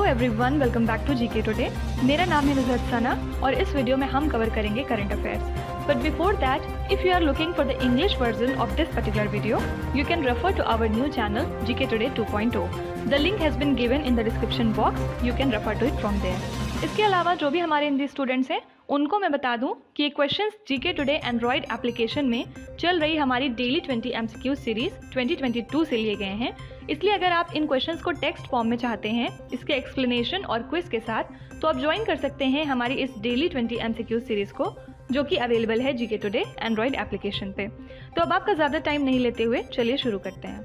Everyone, welcome back to GK today. मेरा नाम है नुज़हत सना और इस वीडियो में हम कवर करेंगे current affairs. But before that, if you are looking for the English version of this particular video, you can refer to our new channel GK today 2.0। The link has been given in the description box, you can refer to it from there. इसके अलावा जो भी हमारे Hindi students हैं उनको मैं बता दूं कि ये questions GK today Android application में चल रही हमारी डेली 20 MCQ सीरीज 2022 से लिए गए हैं। इसलिए अगर आप इन क्वेश्चंस को टेक्स्ट फॉर्म में चाहते हैं इसके एक्सप्लेनेशन और क्विज के साथ, तो आप ज्वाइन कर सकते हैं हमारी इस डेली 20 MCQ सीरीज को, जो कि अवेलेबल है जीके टुडे एंड्रॉयड एप्लीकेशन पे। तो अब आपका ज़्यादा टाइम नहीं लेते हुए चलिए शुरू करते हैं।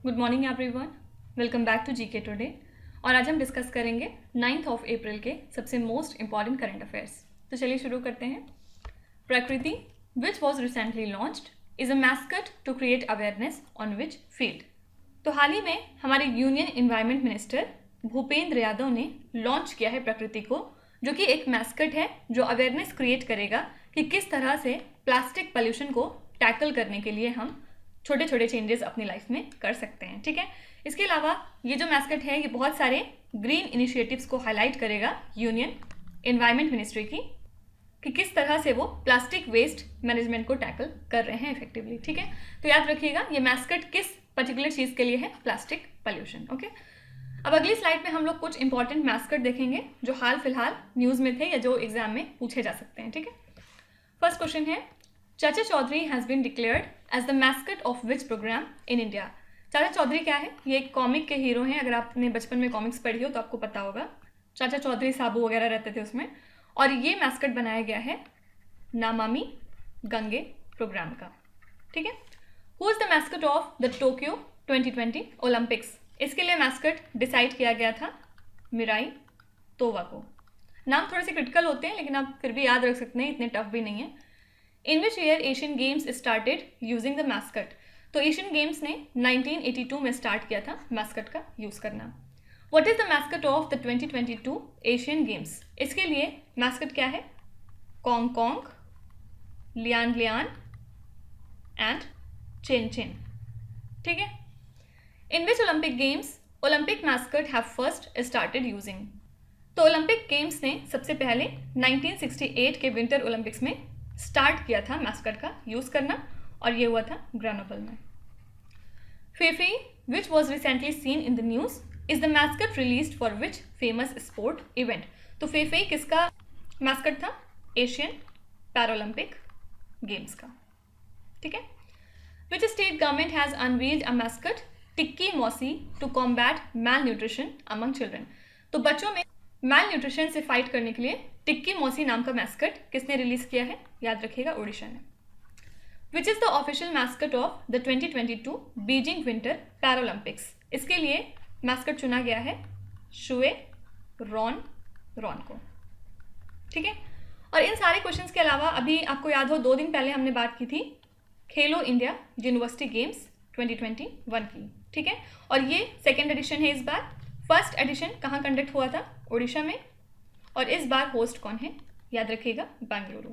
Good morning everyone, welcome back to GK today. और आज हम डिस्कस करेंगे 9th ऑफ अप्रैल के सबसे मोस्ट इंपॉर्टेंट करंट अफेयर्स। तो चलिए शुरू करते हैं। Prakriti, which was recently launched, is a mascot to create awareness on which field. तो हाल ही में हमारे union environment minister Bhupender Yadav ने लॉन्च किया है प्रकृति को, जो कि एक मैस्कट है जो अवेयरनेस क्रिएट करेगा कि किस तरह से प्लास्टिक पॉल्यूशन को टैकल करने के लिए हम छोटे छोटे चेंजेस अपनी लाइफ में कर सकते हैं। ठीक है, इसके अलावा ये जो मैस्कट है ये बहुत सारे ग्रीन इनिशिएटिव्स को हाईलाइट करेगा यूनियन एनवायरनमेंट मिनिस्ट्री की, कि किस तरह से वो प्लास्टिक वेस्ट मैनेजमेंट को टैकल कर रहे हैं इफेक्टिवली। ठीक है, तो याद रखिएगा ये मैस्कट किस पर्टिकुलर चीज़ के लिए है, प्लास्टिक पॉल्यूशन। ओके, अब अगली स्लाइड में हम लोग कुछ इंपॉर्टेंट मैस्कट देखेंगे जो हाल फिलहाल न्यूज़ में थे या जो एग्जाम में पूछे जा सकते हैं। ठीक है, फर्स्ट क्वेश्चन है, Chacha Chaudhary has been declared as the mascot of which programme in India. Chacha Chaudhary क्या है? ये एक कॉमिक के हीरो हैं। अगर आपने बचपन में कॉमिक्स पढ़ी हो तो आपको पता होगा, चाचा चौधरी साबू वगैरह रहते थे उसमें। और ये मैस्कट बनाया गया है नमामि गंगे प्रोग्राम का। ठीक है, who is the mascot of the Tokyo 2020 Olympics. इसके लिए मैस्कट डिसाइड किया गया था मिराई तोवा को। नाम थोड़े से क्रिटिकल होते हैं लेकिन आप फिर भी याद रख सकते हैं, इतने टफ भी नहीं है। In which year Asian Games started using the mascot. तो एशियन गेम्स ने 1982 में स्टार्ट किया था मैस्कट का यूज़ करना। What is the mascot of the 2022 Asian Games. इसके लिए मैस्कट क्या है? Cong Cong, Lian Lian and Chen Chen. ठीक है, in which Olympic Games Olympic mascot have first started using. तो ओलंपिक गेम्स ने सबसे पहले 1968 के विंटर ओलंपिक्स में स्टार्ट किया था मैस्कट का यूज़ करना, और ये हुआ था ग्रेनोबल में। फेफे, which was recently seen in the news, is the mascot released for which famous sport event. तो फेफे किसका मैस्कट था? एशियन पैरालंपिक गेम्स का। ठीक है, which state government has unveiled a mascot Tikki Mausi to combat malnutrition among children. तो बच्चों में मैल न्यूट्रिशन से फाइट करने के लिए टिक्की मौसी नाम का मैस्कट किसने रिलीज किया है? याद रखिएगा, ओडिशा ने। विच is the official mascot of the 2022 Beijing winter Paralympics. इसके लिए मैस्कट चुना गया है शुए रॉन रॉन को। ठीक है, और इन सारे क्वेश्चंस के अलावा अभी आपको याद हो 2 दिन पहले हमने बात की थी खेलो इंडिया यूनिवर्सिटी गेम्स 2021 की। ठीक है, और ये सेकेंड एडिशन है इस बार। फर्स्ट एडिशन कहाँ कंडक्ट हुआ था? ओडिशा में। और इस बार होस्ट कौन है? याद रखिएगा, बेंगलुरु।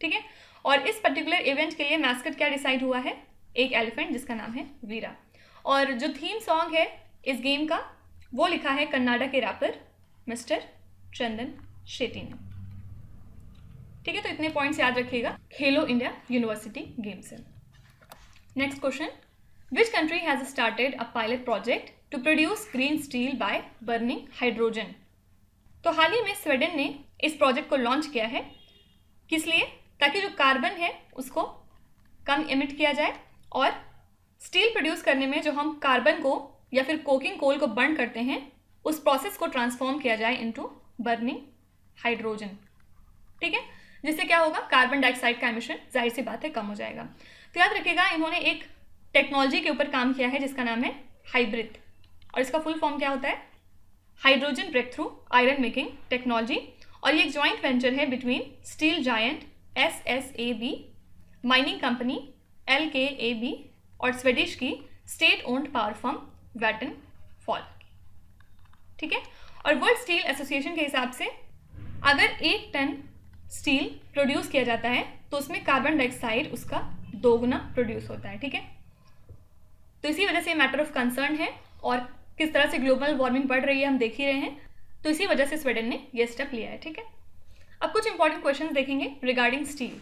ठीक है, और इस पर्टिकुलर इवेंट के लिए मैस्कट क्या डिसाइड हुआ है? एक एलिफेंट जिसका नाम है वीरा। और जो थीम सॉन्ग है इस गेम का वो लिखा है कन्नाडा के रैपर मिस्टर चंदन शेट्टी ने। ठीक है, तो इतने पॉइंट्स याद रखिएगा खेलो इंडिया यूनिवर्सिटी गेम से। Next question, which country has started a pilot project to produce green steel by burning hydrogen. तो हाल ही में स्वीडन ने इस प्रोजेक्ट को लॉन्च किया है। किस लिए? ताकि जो कार्बन है उसको कम इमिट किया जाए और स्टील प्रोड्यूस करने में जो हम कार्बन को या फिर कोकिंग कोल को बर्न करते हैं उस प्रोसेस को ट्रांसफॉर्म किया जाए इनटू बर्निंग हाइड्रोजन। ठीक है, जिससे क्या होगा? कार्बन डाइऑक्साइड का एमिशन जाहिर सी बात है कम हो जाएगा। तो याद रखिएगा, इन्होंने एक टेक्नोलॉजी के ऊपर काम किया है जिसका नाम है हाइब्रिड, और इसका फुल फॉर्म क्या होता है? Hydrogen breakthrough iron making technology. और ये एक जॉइंट वेंचर है between steel giant SSAB, mining company LKAB और स्वीडिश की state owned power firm Vattenfall. ठीक है, और वर्ल्ड स्टील एसोसिएशन के हिसाब से अगर 1 टन स्टील प्रोड्यूस किया जाता है तो उसमें कार्बन डाइऑक्साइड उसका 2 गुना प्रोड्यूस होता है। ठीक है, तो इसी वजह से मैटर ऑफ कंसर्न है और किस तरह से ग्लोबल वार्मिंग बढ़ रही है हम देख ही रहे हैं, तो इसी वजह से स्वीडन ने ये स्टेप लिया है। ठीक है, अब कुछ इंपॉर्टेंट क्वेश्चन देखेंगे regarding steel.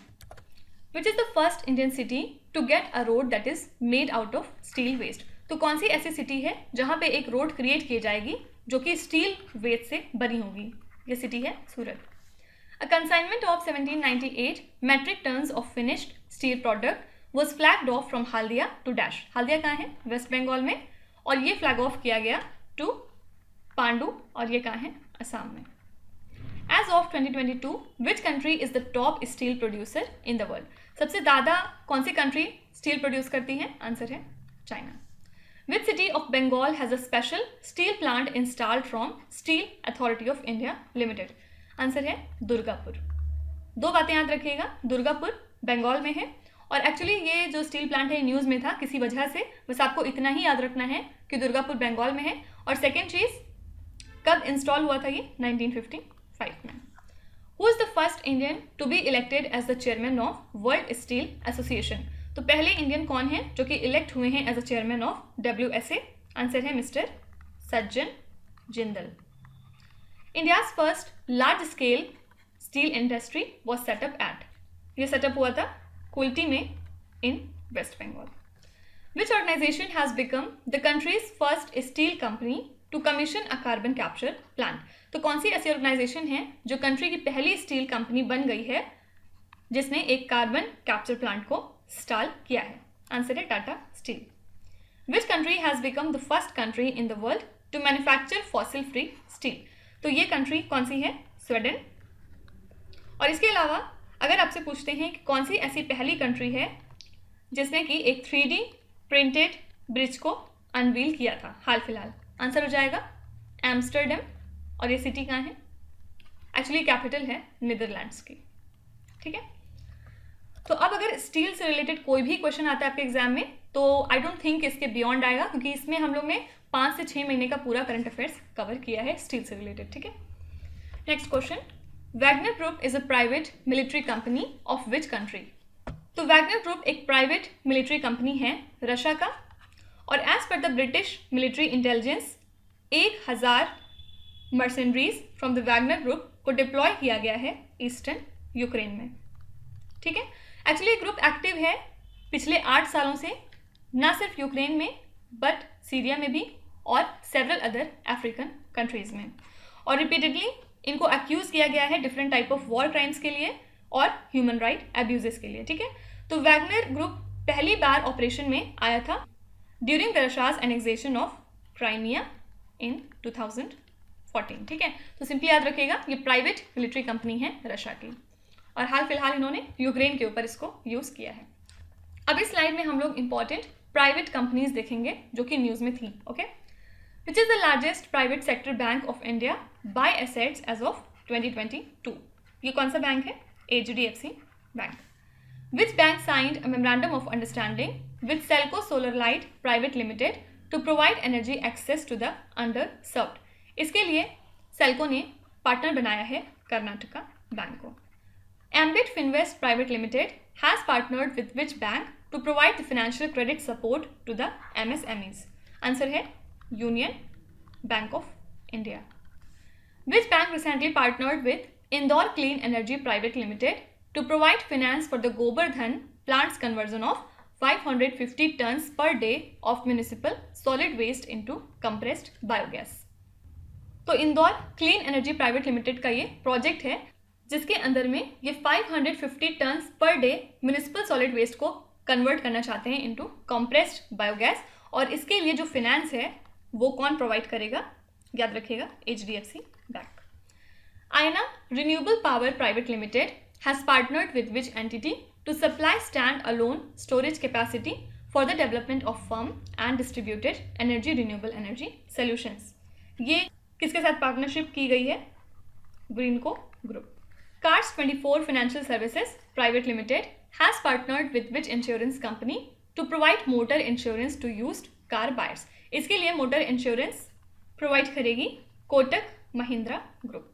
Which is the first Indian city to get a road that is made out of steel waste? तो कौन सी ऐसी सिटी है जहाँ पे एक रोड क्रिएट की जाएगी जो कि स्टील वेस्ट से बनी होगी? ये सिटी है सूरत। A consignment of 1798 metric tons of finished steel product was flagged off from Haldia to Dash. Haldia कहाँ है? वेस्ट बंगाल में, और ये फ्लैग ऑफ किया गया टू पांडु, और ये कहाँ है? असम में। As of 2022, which country is the top steel producer in the world? सबसे ज़्यादा कौन सी कंट्री स्टील प्रोड्यूस करती है? आंसर है China. Which city of Bengal has a special steel plant installed from Steel Authority of India Limited? Answer है दुर्गापुर। दो बातें याद रखिएगा, दुर्गापुर बंगाल में है, और एक्चुअली ये जो स्टील प्लांट है न्यूज़ में था किसी वजह से, बस आपको इतना ही याद रखना है कि दुर्गापुर बंगाल में है। और सेकेंड चीज़, कब इंस्टॉल हुआ था ये? 1955 में। Who is the first Indian to be elected as the chairman of World Steel Association? तो पहले इंडियन कौन है जो कि इलेक्ट हुए हैं as a chairman of WSA? Answer है mister Sajjan Jindal. India's first large scale steel industry was set up at? ये सेटअप हुआ था कुल्टी में in West Bengal. Which organisation has become the country's first steel company to commission a carbon capture plant? तो कौन सी ऐसी organisation है जो कंट्री की पहली स्टील कंपनी बन गई है जिसने एक कार्बन कैप्चर प्लांट को इंस्टॉल किया है? आंसर है Tata Steel. Which country has become the first country in the world to manufacture fossil free steel? तो ये कंट्री कौन सी है? स्वीडन। और इसके अलावा अगर आपसे पूछते हैं कि कौन सी ऐसी पहली कंट्री है जिसने कि एक 3D प्रिंटेड ब्रिज को अनवील किया था हाल फिलहाल, आंसर हो जाएगा एम्स्टर्डम। और ये सिटी कहाँ है? एक्चुअली कैपिटल है नीदरलैंड्स की। ठीक है, तो अब अगर स्टील से रिलेटेड कोई भी क्वेश्चन आता है आपके एग्जाम में, तो आई डोंट थिंक इसके बियॉन्ड आएगा, क्योंकि इसमें हम लोग ने 5 से 6 महीने का पूरा करंट अफेयर्स कवर किया है स्टील से रिलेटेड। ठीक है, next question, Wagner group is a private military company of which country? तो वैगनर ग्रुप एक प्राइवेट मिलिट्री कंपनी है रशिया का, और as per the British military intelligence 1000 mercenaries from the Wagner group को deploy किया गया है ईस्टर्न यूक्रेन में। ठीक है, एक्चुअली ग्रुप एक्टिव है पिछले 8 सालों से, ना सिर्फ यूक्रेन में बट सीरिया में भी और सेवरल अदर अफ्रीकन कंट्रीज़ में, और रिपीटेडली इनको अक्यूज़ किया गया है different type of war crimes के लिए और ह्यूमन राइट अब्यूजेस के लिए। ठीक है, तो वैगनर ग्रुप पहली बार ऑपरेशन में आया था during the Russia's annexation of Crimea in 2014। ठीक है, तो सिंपली याद रखिएगा ये प्राइवेट मिलिट्री कंपनी है रशिया की, और हाल फिलहाल इन्होंने यूक्रेन के ऊपर इसको यूज़ किया है। अब इस स्लाइड में हम लोग इंपॉर्टेंट प्राइवेट कंपनीज देखेंगे जो कि न्यूज़ में थी। Okay, which is the largest private sector bank of India by assets as of 2022? ये कौन सा बैंक है? HDFC bank. Which bank signed a memorandum of understanding with Selco solar light private limited to provide energy access to the underserved? इसके लिए सेल्को ने partner बनाया है Karnataka bank को। Ambit Finvest Private Limited has partnered with which bank to provide the financial credit support to the MSMEs? Answer है Union Bank of India. Which bank recently partnered with Indore Clean Energy Private Limited to provide finance for the Gobardhan plant's conversion of 550 tons per day of municipal solid waste into compressed biogas? तो Indore clean energy private limited का ये project है जिसके अंदर में ये 550 tons per day municipal solid waste को convert करना चाहते हैं इनटू कंप्रेस्ड बायोगैस, और इसके लिए जो फिनेंस है वो कौन प्रोवाइड करेगा? याद रखिएगा HDFC bank. Ayana renewable power private limited has partnered with which entity to supply standalone storage capacity for the development of firm and distributed energy renewable energy solutions? ये किसके साथ पार्टनरशिप की गई है? Greenko group. Cars 24 Financial Services Private Limited has partnered with which insurance company to provide motor insurance to used car buyers? इसके लिए motor insurance provide करेगी Kotak Mahindra group.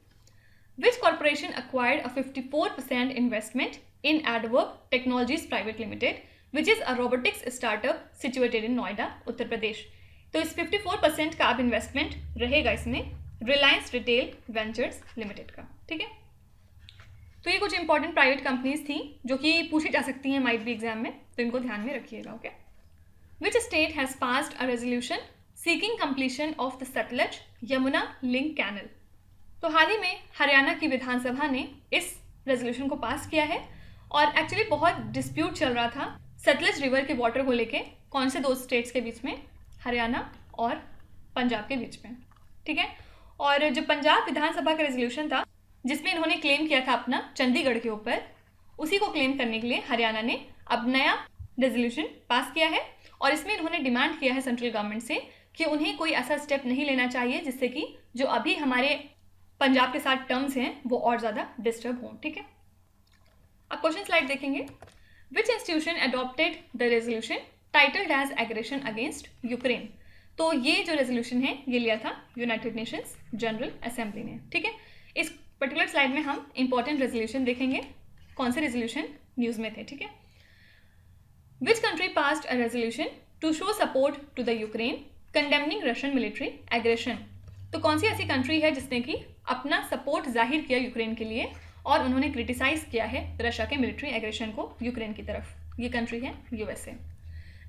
Which corporation acquired a 54% investment in Adverb Technologies Private Limited, which is a robotics startup situated in Noida, Uttar Pradesh? तो इस 54% का अब investment रहेगा इसमें Reliance retail ventures limited का, ठीक है। तो ये कुछ इंपॉर्टेंट प्राइवेट कंपनीज थी जो कि पूछी जा सकती हैं माइट बी एग्जाम में, तो इनको ध्यान में रखिएगा, okay. Which state has passed a resolution seeking completion of the Sutlej Yamuna link canal. तो हाल ही में हरियाणा की विधानसभा ने इस रेजोल्यूशन को पास किया है और एक्चुअली बहुत डिस्प्यूट चल रहा था सतलज रिवर के वाटर को लेके, कौन से दो स्टेट्स के बीच में, हरियाणा और पंजाब के बीच में, ठीक है। और जो पंजाब विधानसभा का रेजोल्यूशन था जिसमें इन्होंने क्लेम किया था अपना चंडीगढ़ के ऊपर, उसी को क्लेम करने के लिए हरियाणा ने अब नया रेजोल्यूशन पास किया है और इसमें इन्होंने डिमांड किया है सेंट्रल गवर्नमेंट से कि उन्हें कोई ऐसा स्टेप नहीं लेना चाहिए जिससे कि जो अभी हमारे पंजाब के साथ टर्म्स हैं वो और ज़्यादा डिस्टर्ब हों, ठीक है। अब क्वेश्चन स्लाइड देखेंगे। Which institution adopted the resolution titled as aggression against Ukraine. तो ये जो रेजोल्यूशन है ये लिया था यूनाइटेड नेशंस जनरल असेंबली ने, ठीक है। इस पर्टिकुलर स्लाइड में हम इंपॉर्टेंट रेजोल्यूशन देखेंगे, कौन से रेजोल्यूशन न्यूज़ में थे, ठीक है। Which country passed a resolution to show support to the Ukraine condemning Russian military aggression. तो कौन सी ऐसी कंट्री है जिसने कि अपना सपोर्ट जाहिर किया यूक्रेन के लिए और उन्होंने क्रिटिसाइज किया है रशिया के मिलिट्री एग्रेशन को यूक्रेन की तरफ। ये कंट्री है USA.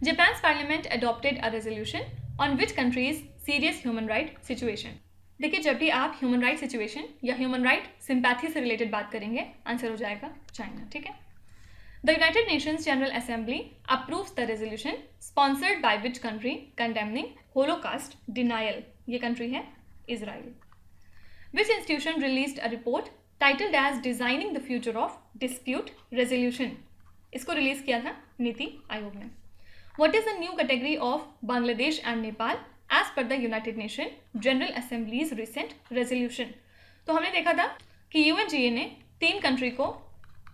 Japan parliament adopted a resolution on which countries serious human right situation. देखिए जब भी आप ह्यूमन राइट सिचुएशन या ह्यूमन राइट सिंपैथी से रिलेटेड बात करेंगे आंसर हो जाएगा चाइना, ठीक है। The United Nations General Assembly approves the resolution sponsored by which country condemning holocaust denial. ये कंट्री है Israel. Which institution released a report titled as designing the future of dispute resolution. इसको release किया था नीति आयोग ने। What is the new category of Bangladesh and Nepal as per the United Nation General Assembly's recent resolution. तो हमने देखा था कि UNGA ने 3 कंट्री को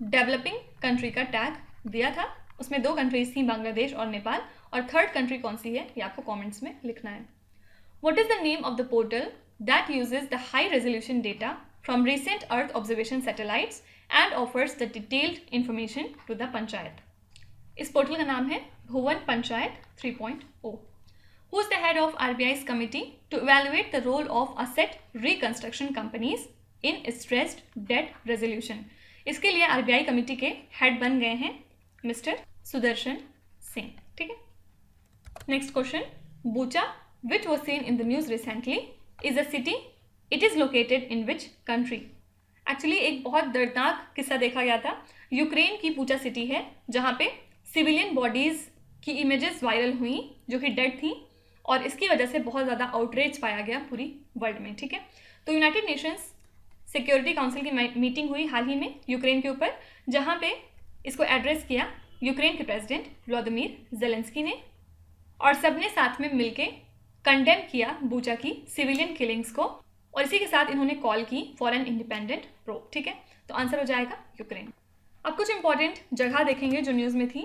डेवलपिंग कंट्री का टैग दिया था, उसमें 2 कंट्रीज थी बांग्लादेश और नेपाल, और थर्ड कंट्री कौन सी है ये आपको कमेंट्स में लिखना है। What is the name of the portal that uses the high resolution data from recent earth observation satellites and offers the detailed information to the panchayat. इस पोर्टल का नाम है भुवन panchayat 3.0। Who is the head of RBI's committee to evaluate the role of asset reconstruction companies in stressed debt resolution? इसके लिए RBI committee के head बन गए हैं मिस्टर सुदर्शन सिंह, ठीक है। Next question, Bucha which was seen in the news recently is a city, it is located in which country? Actually एक बहुत दर्दनाक किस्सा देखा गया था। यूक्रेन की बूचा सिटी है जहाँ पे सिविलियन बॉडीज की इमेजेस वायरल हुई जो कि डेड थी और इसकी वजह से बहुत ज़्यादा आउटरीच पाया गया पूरी वर्ल्ड में, ठीक है। तो यूनाइटेड नेशंस सिक्योरिटी काउंसिल की मीटिंग हुई हाल ही में यूक्रेन के ऊपर, जहाँ पे इसको एड्रेस किया यूक्रेन के प्रेसिडेंट व्लादिमीर जेलेंस्की ने, और सबने साथ में मिलके कंडेम किया बूचा की सिविलियन किलिंग्स को, और इसी के साथ इन्होंने कॉल की फॉर एन इंडिपेंडेंट प्रोब, ठीक है। तो आंसर हो जाएगा यूक्रेन। अब कुछ इंपॉर्टेंट जगह देखेंगे जो न्यूज़ में थी।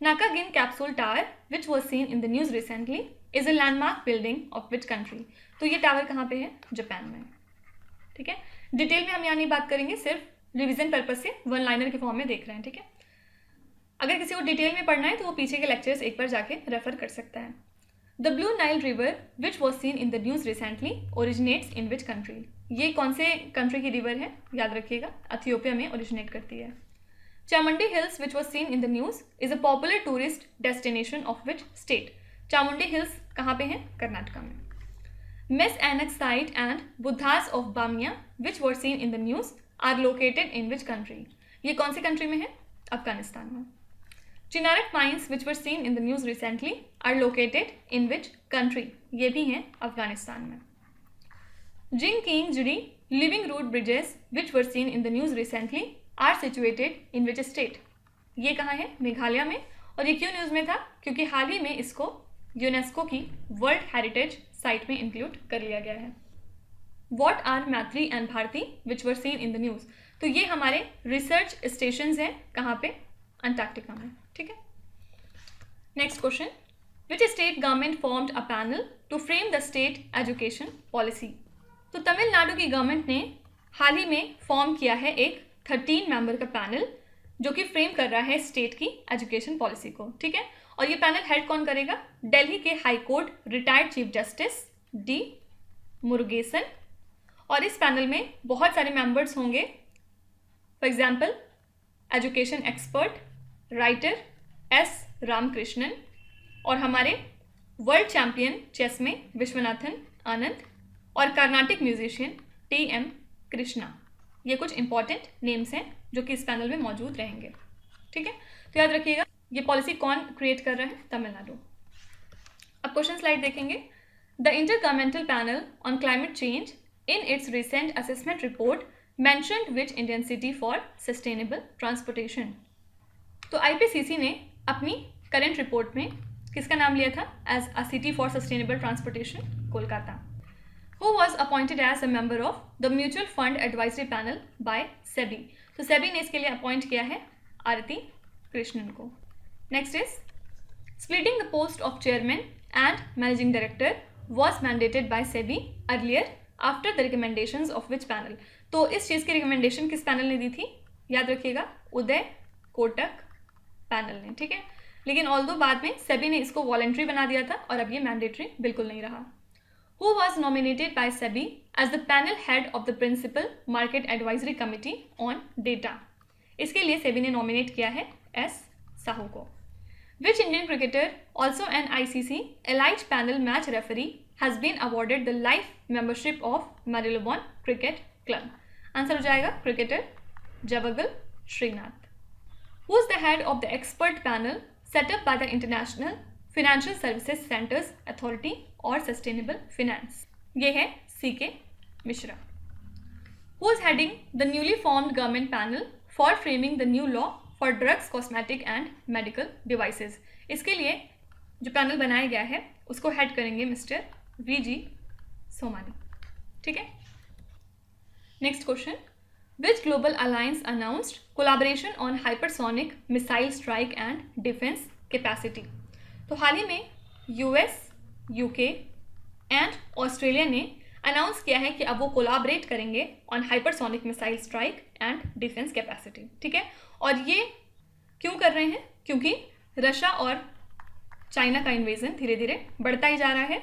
Nakagin capsule tower which was seen in the news recently is a landmark building of which country. तो ये टावर कहाँ पे है? जापान में, ठीक है। डिटेल में हम यहाँ नहीं बात करेंगे, सिर्फ रिवीजन पर्पज से वन लाइनर के फॉर्म में देख रहे हैं, ठीक है। अगर किसी को डिटेल में पढ़ना है तो वो पीछे के लेक्चर्स एक बार जाके रेफर कर सकता है। The blue Nile river which was seen in the news recently originates in which country. ये कौन से कंट्री की रिवर है? याद रखिएगा, इथियोपिया में ओरिजिनेट करती है। Chamundi hills which was seen in the news is a popular tourist destination of which state. Chamundi hills कहाँ पे हैं? कर्नाटका में। Mes Aynak site and Buddhas of Bamiyan which were seen in the news are located in which country. ये कौन सी country में है? अफगानिस्तान में। चिनारक mines which were seen in the news recently are located in which country. ये भी हैं अफगानिस्तान में। Jingkieng Jri living root bridges which were seen in the news recently are situated in which state. ये कहाँ है? मेघालय में। और ये क्यों न्यूज़ में था? क्योंकि हाल ही में इसको यूनेस्को की वर्ल्ड हेरिटेज साइट में इंक्लूड कर लिया गया है। What are Maitri and Bharati which were seen in the news. तो ये हमारे रिसर्च स्टेशंस हैं, कहाँ पे? अंटार्कटिका में, ठीक है। Next question, which state government formed a panel to frame the state education policy. तो तमिलनाडु की गवर्नमेंट ने हाल ही में फॉर्म किया है एक 13 मेंबर का पैनल जो कि फ्रेम कर रहा है स्टेट की एजुकेशन पॉलिसी को, ठीक है। और ये पैनल हेड कौन करेगा? दिल्ली के high court retired chief justice D Murugesan. और इस पैनल में बहुत सारे मेंबर्स होंगे, for example education expert writer S Ramakrishnan, और हमारे वर्ल्ड चैंपियन चेस में विश्वनाथन आनंद, और Carnatic musician T M Krishna. ये कुछ इंपॉर्टेंट नेम्स हैं जो कि इस पैनल में मौजूद रहेंगे। ठीक है, तो याद रखिएगा ये पॉलिसी कौन क्रिएट कर रहा है? तमिलनाडु। अब क्वेश्चन स्लाइड देखेंगे। The intergovernmental panel on climate change in its recent assessment report mentioned which Indian city for sustainable transportation. तो आईपीसीसी ने अपनी करंट रिपोर्ट में किसका नाम लिया था as a city for sustainable transportation? Kolkata. Who was appointed as a member of the Mutual Fund Advisory Panel by SEBI? तो SEBI ने इसके लिए अपॉइंट किया है आरती कृष्णन को। Next is splitting the post of chairman and managing director was mandated by SEBI earlier after the recommendations of which panel? तो इस चीज़ की रिकमेंडेशन किस पैनल ने दी थी? याद रखिएगा उदय कोटक पैनल ने। ठीक है, लेकिन ऑल्दो बाद में SEBI ने इसको वॉलेंट्री बना दिया था और अब ये मैंडेटरी बिल्कुल नहीं रहा। Who was nominated by SEBI as the panel head of the Principal Market Advisory Committee on Data? इसके लिए SEBI ने नॉमिनेट किया है एस साहू को। Which Indian cricketer, also an ICC Elite Panel match referee, has been awarded the life membership of Marylebone Cricket Club? Answer हो जाएगा cricketer Javagal Srinath. Who is the head of the expert panel set up by the International Financial Services Centers Authority और Sustainable Finance? ये है CK Mishra. Who is heading the newly formed government panel for framing the new law for drugs, cosmetic and medical devices? इसके लिए जो panel बनाया गया है उसको हेड करेंगे मिस्टर VG सोमानी। ठीक है, next question. Which global alliance announced collaboration on hypersonic missile strike and defense capacity? तो हाल ही में US, UK एंड ऑस्ट्रेलिया ने अनाउंस किया है कि अब वो कोलाबरेट करेंगे on hypersonic missile strike and defence capacity. ठीक है, और ये क्यों कर रहे हैं? क्योंकि रशिया और चाइना का इन्वेजन धीरे धीरे बढ़ता ही जा रहा है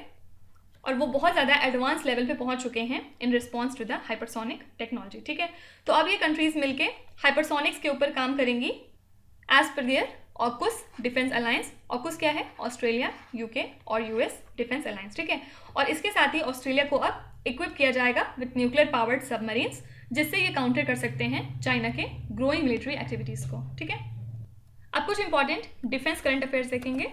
और वो बहुत ज़्यादा एडवांस लेवल पे पहुंच चुके हैं in response to the hypersonic technology. ठीक है, तो अब ये कंट्रीज मिलके हाइपरसोनिक्स के ऊपर काम करेंगी as per their AUKUS defence alliance. AUKUS क्या है? ऑस्ट्रेलिया, यूके और यूएस डिफेंस अलायंस। ठीक है, और इसके साथ ही ऑस्ट्रेलिया को अब इक्विप किया जाएगा विथ न्यूक्लियर पावर्ड सबमरीन्स, जिससे ये काउंटर कर सकते हैं चाइना के ग्रोइंग मिलिट्री एक्टिविटीज़ को। ठीक है, अब कुछ इंपॉर्टेंट डिफेंस करंट अफेयर्स देखेंगे।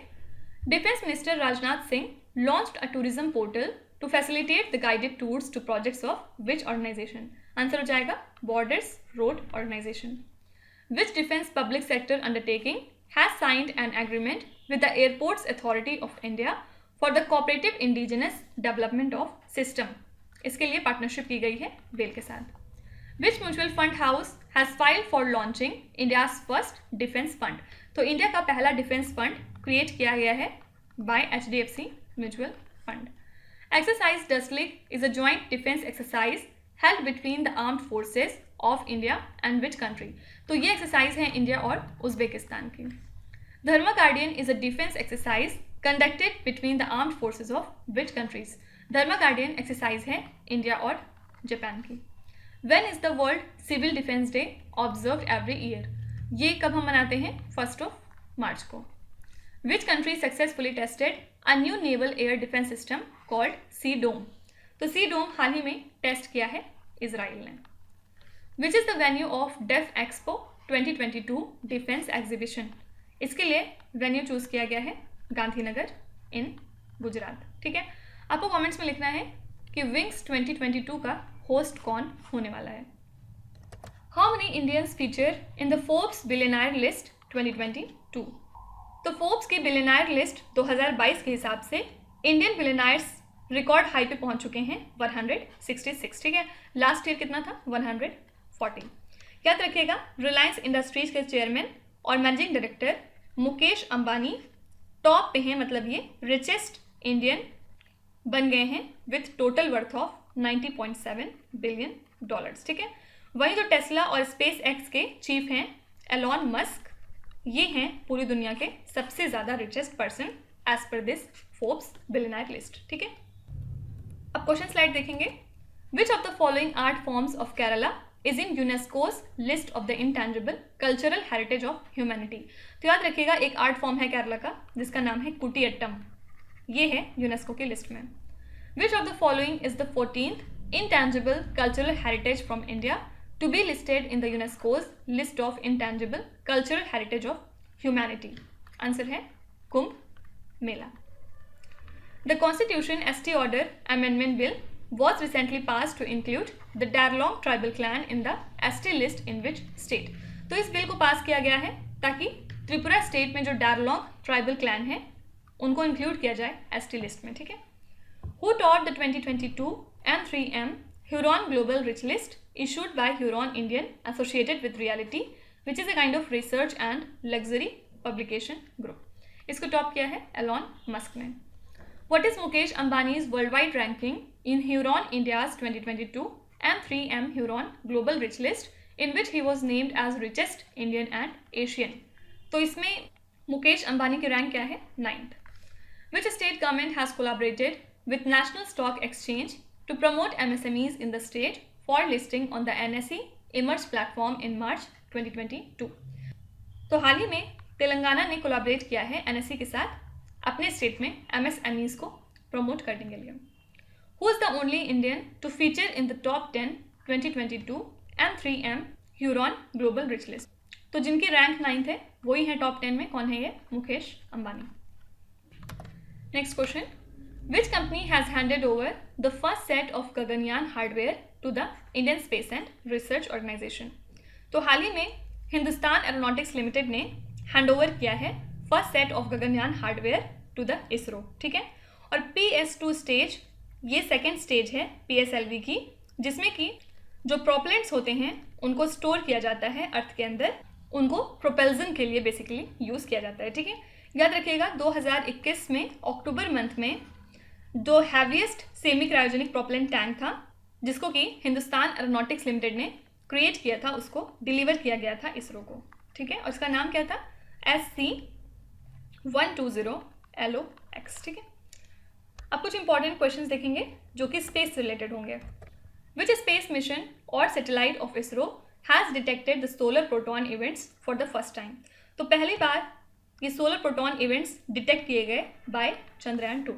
Defence minister Rajnath Singh launched a tourism portal to facilitate the guided tours to projects of which organization? Answer हो जाएगा Borders Road Organization. Which defense public sector undertaking has signed an agreement with the Airports Authority of India for the cooperative indigenous development of system? इसके लिए partnership की गई है well के साथ। Which mutual fund house has filed for launching India's first defense fund? तो India का पहला डिफेंस फंड क्रिएट किया गया है by HDFC Mutual Fund. Exercise Dustlik is a joint defense exercise held between the armed forces of India and which country? तो ये exercise है India और उज्बेकिस्तान की। धर्मा guardian is a defense exercise conducted between the armed forces of which countries? Dharma guardian exercise है India और Japan की। When is the World Civil Defense Day observed every year? ये कब हम मनाते हैं? 1 मार्च को। Which country successfully tested a new naval air defense system called Sea Dome? तो Sea Dome हाल ही में टेस्ट किया है इजराइल ने। Which is the venue of Def Expo 2022 Defense Exhibition? इसके लिए वेन्यू चूज किया गया है गांधीनगर इन गुजरात। ठीक है, आपको कमेंट्स में लिखना है कि विंग्स 2022 का होस्ट कौन होने वाला है। How many Indians feature in the Forbes Billionaire List 2022? तो फोर्ब्स की बिलियनायर लिस्ट 2022 के हिसाब से इंडियन बिलियनायर्स रिकॉर्ड हाई पे पहुंच चुके हैं 166। ठीक है, लास्ट ईयर कितना था? 140। याद रखिएगा रिलायंस इंडस्ट्रीज के चेयरमैन और managing director Mukesh Ambani top पे हैं, मतलब ये रिचेस्ट इंडियन बन गए हैं with total worth of $90.7 billion. ठीक है, वहीं जो टेस्ला और स्पेस एक्स के चीफ हैं एलॉन मस्क, ये हैं पूरी दुनिया के सबसे ज़्यादा richest person as per this Forbes billionaire list. ठीक है, अब क्वेश्चन स्लाइड देखेंगे। Which of the following art forms of Kerala is in UNESCO's list of the intangible cultural heritage of humanity. तो याद रखिएगा एक आर्ट फॉर्म है केरला का जिसका नाम है कुटियट्टम, ये है यूनेस्को की लिस्ट में। Which of the following is the 14th intangible cultural heritage from India to be listed in the UNESCO's list of intangible cultural heritage of humanity. Answer है Kumbh Mela. The constitution ST order amendment bill was recently passed to include the Darlong tribal clan in the ST list in which state। तो इस bill को पास किया गया है ताकि Tripura state में जो डारलोंग ट्राइबल क्लैन है उनको इंक्लूड किया जाए ST लिस्ट में। ठीक है, Who taught the 2022 M3M Huron Global Rich List issued by Huron Indian Associated with Reality which is a kind of research and luxury publication group। इसको टॉप किया है एलॉन मस्क ने। What is Mukesh Ambani's worldwide ranking in Huron India's 2022 M3M Huron Global Rich List in which he was named as richest Indian and Asian। तो इसमें मुकेश अंबानी की rank क्या है? 9th। Which state government has collaborated with National Stock Exchange to promote MSMEs in the state for listing on the NSE Emerge platform in March 2022। तो हाल ही में तेलंगाना ने कोलैबोरेट किया है NSE के साथ अपने स्टेट में MSMEs को प्रमोट करने के लिए। Who is the only Indian to feature in the top 10 2022 M3M Huron Global Rich List। तो जिनकी रैंक 9th है वही है टॉप 10 में। कौन है ये? Mukesh Ambani. Next question, which company has handed over the first set of Gaganyaan hardware to the Indian Space and Research Organisation. तो हाल ही में हिंदुस्तान एरोनॉटिक्स लिमिटेड ने हैंड ओवर किया है first set of Gaganyaan hardware to the ISRO. ठीक है, और PS2 स्टेज ये सेकेंड स्टेज है PSLV की, जिसमें कि जो प्रोपेलेंट्स होते हैं उनको स्टोर किया जाता है अर्थ के अंदर, उनको प्रोपेल्जन के लिए बेसिकली यूज़ किया जाता है। ठीक है, याद रखिएगा 2021 में अक्टूबर मंथ में जो heaviest semi cryogenic propellant tank था जिसको कि हिंदुस्तान एरोनॉटिक्स लिमिटेड ने क्रिएट किया था उसको डिलीवर किया गया था इसरो को। ठीक है, और उसका नाम क्या था? SC120LOX। ठीक है, अब कुछ इंपॉर्टेंट क्वेश्चंस देखेंगे जो कि स्पेस से रिलेटेड होंगे। विच स्पेस मिशन और satellite of ISRO has detected the solar proton events for the first time. तो पहली बार ये सोलर प्रोटॉन इवेंट्स डिटेक्ट किए गए by Chandrayaan 2।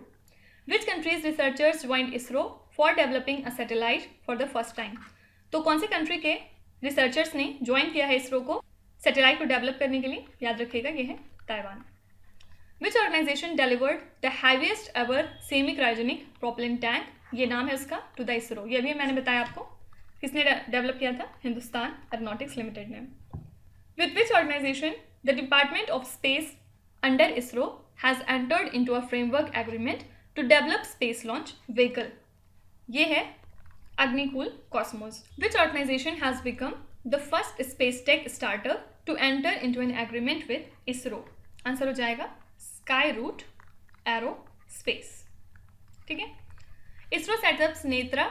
Which countries researchers joined ISRO for developing a satellite for the first time. तो कौन से country के रिसर्चर्स ने ज्वाइन किया है इसरो को सैटेलाइट को डेवलप करने के लिए? याद रखिएगा ये है Taiwan. Which organisation delivered the heaviest ever semi cryogenic propellant tank, ये नाम है उसका, टू द इसरो। ये भी मैंने बताया आपको, किसने डेवलप किया था? हिंदुस्तान एरोनॉटिक्स लिमिटेड ने। With which organisation the department of space under ISRO has entered into a framework agreement to develop space launch vehicle, ये है Agnikul Cosmos. Which organisation has become the first space tech startup to enter into an agreement with ISRO. Answer हो जाएगा Skyroot Aerospace. ठीक है, ISRO setups NETRA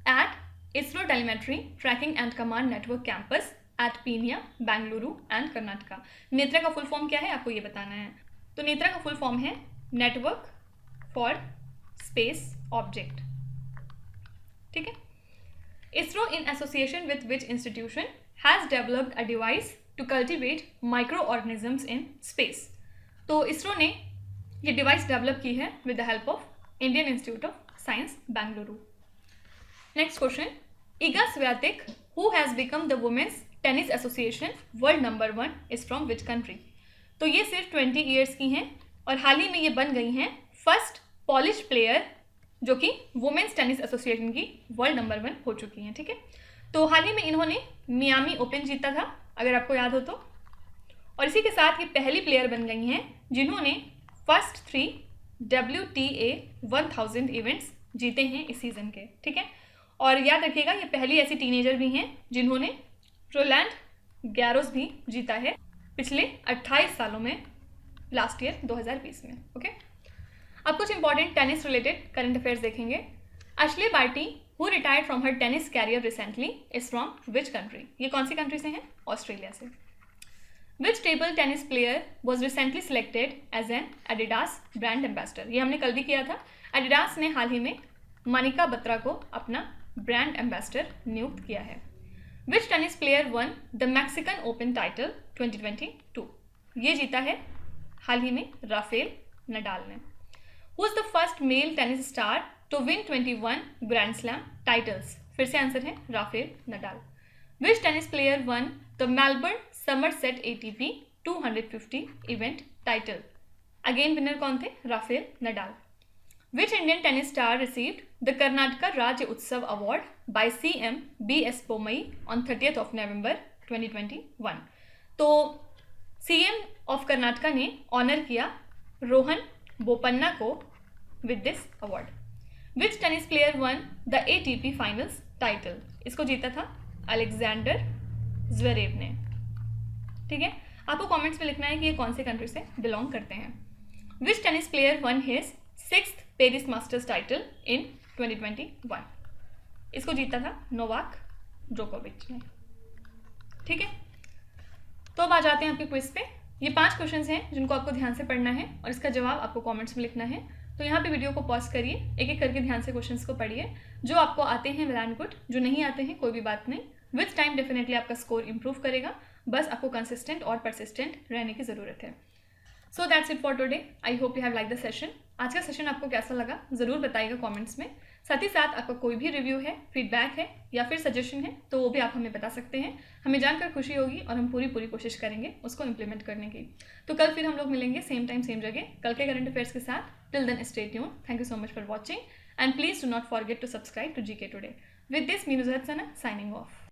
at ISRO telemetry tracking and command network campus at पीनिया Bengaluru and Karnataka. Netra का full form क्या है आपको ये बताना है। तो नेत्रा का फुल फॉर्म है नेटवर्क फॉर स्पेस ऑब्जेक्ट। ठीक है, ISRO in association with which institution has developed a device to cultivate microorganisms in space. तो इसरो ने ये डिवाइस डेवलप की है with the help of Indian Institute of Science Bengaluru. Next question, Iga Swiatek who has become the women's tennis association world number 1 is from which country. तो ये सिर्फ 20 years की हैं और हाल ही में ये बन गई हैं फर्स्ट पॉलिश प्लेयर जो कि वुमेन्स टेनिस एसोसिएशन की वर्ल्ड नंबर 1 हो चुकी हैं। ठीक है, तो हाल ही में इन्होंने मियामी ओपन जीता था अगर आपको याद हो तो, और इसी के साथ ये पहली प्लेयर बन गई हैं जिन्होंने फर्स्ट 3 WTA 1000 इवेंट्स जीते हैं इस सीज़न के। ठीक है, और याद रखिएगा ये पहली ऐसी टीनेजर भी हैं जिन्होंने रोलैंड गैरोस भी जीता है पिछले 28 सालों में, लास्ट ईयर 2020 में। ओके, अब कुछ important tennis related current affairs देखेंगे। Ashleigh Barty who retired from her tennis career recently is from which country. ये कौन सी कंट्री से हैं? ऑस्ट्रेलिया से। Which table tennis player was recently selected as an Adidas brand ambassador. ये हमने कल भी किया था। एडिडास ने हाल ही में मनिका बत्रा को अपना ब्रांड एम्बेसडर नियुक्त किया है। Which tennis player won the Mexican Open title 2022। ये जीता है हाल ही में राफेल नडाल ने। Who is the first male tennis star to win 21 grand slam titles. फिर से आंसर है Rafael Nadal. Which tennis player won the Melbourne Summer Set ATP 250 event title. Again winner कौन थे? Rafael Nadal. Which Indian tennis star received the Karnataka Rajyotsava award by CM B.S. Bommai on 30th of November 2021। तो CM of Karnataka ने honour किया रोहन बोपन्ना को with this award. Which tennis player won the ATP finals title. इसको जीता था Alexander Zverev ने। ठीक है, आपको कमेंट्स में लिखना है कि ये कौन से कंट्री से बिलोंग करते हैं। Which tennis player won his 6th Paris Masters title in 2021। इसको जीता था नोवाक जोकोविच ने। ठीक है, तो अब आ जाते हैं आपके क्विज पे। ये 5 क्वेश्चंस हैं जिनको आपको ध्यान से पढ़ना है और इसका जवाब आपको कमेंट्स में लिखना है। तो यहाँ पे वीडियो को पॉज करिए, एक एक करके ध्यान से क्वेश्चंस को पढ़िए। जो आपको आते हैं वेल एंड गुड, जो नहीं आते हैं कोई भी बात नहीं। विथ टाइम डेफिनेटली आपका स्कोर इंप्रूव करेगा, बस आपको कंसिस्टेंट और परसिस्टेंट रहने की ज़रूरत है। So that's it for today. I hope you have like the session. आज का सेशन आपको कैसा लगा ज़रूर बताइएगा कमेंट्स में। साथ ही साथ आपका कोई भी रिव्यू है, फीडबैक है या फिर सजेशन है तो वो भी आप हमें बता सकते हैं। हमें जानकर खुशी होगी और हम पूरी कोशिश करेंगे उसको इम्प्लीमेंट करने की। तो कल फिर हम लोग मिलेंगे सेम टाइम सेम जगह कल के करंट अफेयर्स के साथ। Till then stay tuned. Thank you so much for watching and please do not forget to subscribe to GK today. With this me Nuzhat Sana signing of.